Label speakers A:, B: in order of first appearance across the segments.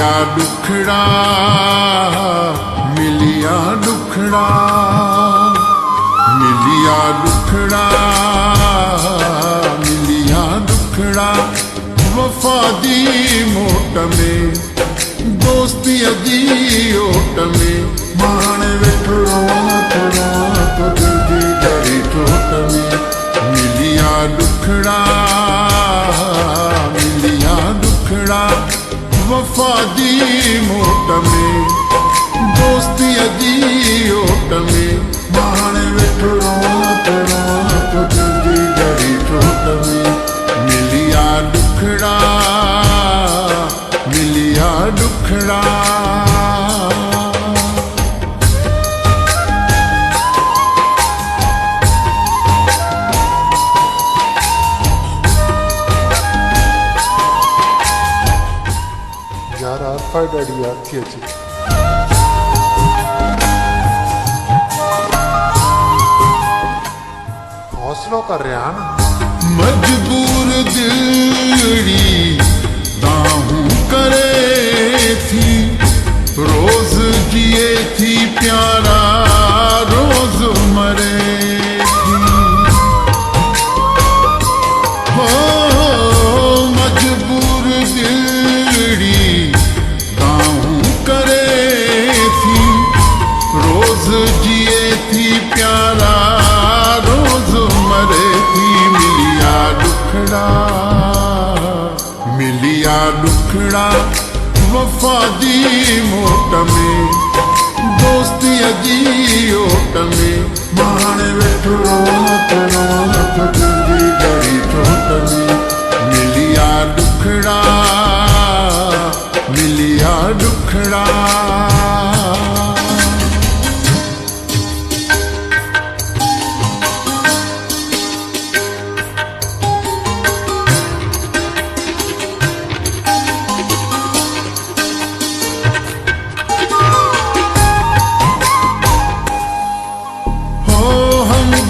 A: दुखड़ा मिलिया दुखड़ा मिलिया दुखड़ा मिलिया दुखड़ा वफा दी मोट में दोस्ती दी ओट में माण वेठड़ो तो दिल दी गरी ठोट में मिलिया दुखड़ा मिलिया दुखड़ा वफा दी मोट में दोस्ती दी ओट में माण वेठड़ो तो दिल दी गरी ठोट में मिलिया दुखड़ा मिलिया दुखड़ा
B: यार आरफा डैडी याद थी अची हौसलो कर रहा ना
A: मजबूर दिलड़ी दाहूं करे थी रोज जिए थी प्यारा रोज मरे थी हो मजबूर दिलड़ी दाहूं करे थी रोज जिए थी प्यारा रोज मरे थी मिलिया दुखड़ा मिलिया दुखड़ा वफा दी मोट में दोस्ती दी ओट में माण वेठड़ो तो दिल दी गरी ठोट में मिलिया दुखड़ा मिलिया दुखड़ा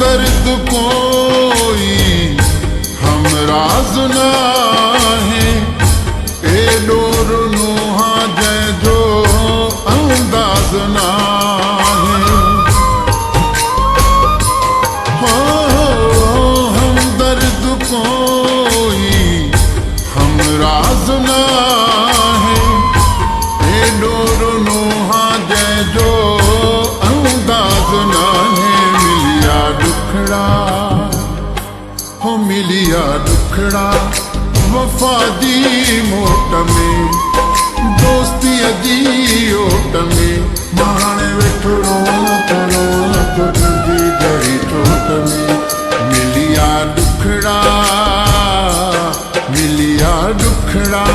A: दर्द कोई हम राज ना है ए डोर नोहा जै जो अंदाज ना है हो हम दर्द कोई हम राज ना है ए डोर नोहा जै जो अंदाज ना है दुखड़ा हो मिलिया दुखड़ा वफा दी मोट में दोस्ती दी ओट में माण वेठड़ो तो दिल दी गरी ठोट में मिलिया दुखड़ा मिलिया दुखड़ा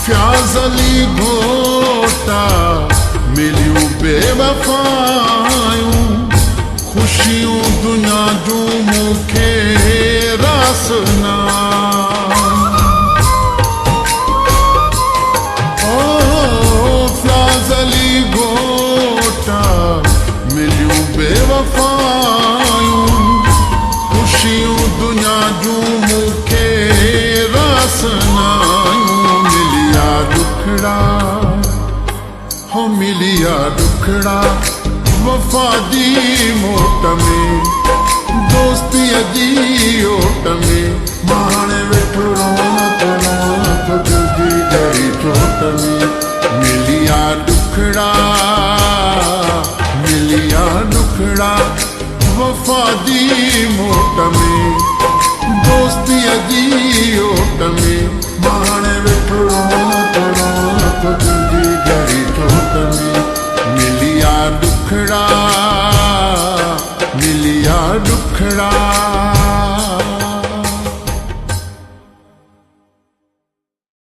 A: फ्याज़ली घोटा मिलियूं बेवफायूं खुशियूं दुनिया जूं मूंखे रास ना ओ फ्याज़ली घोटा मिलियूं बेवफायूं खुशियूं दुनिया जूं मूंखे रास ना दुखड़ा हो मिलिया दुखड़ा वफा दी मोट में दोस्ती दी ओट में माण वेठड़ो तो दिल दी गरी ठोट में मिलिया दुखड़ा मिलिया दुखड़ा वफा दी मोट में दोस्ती दी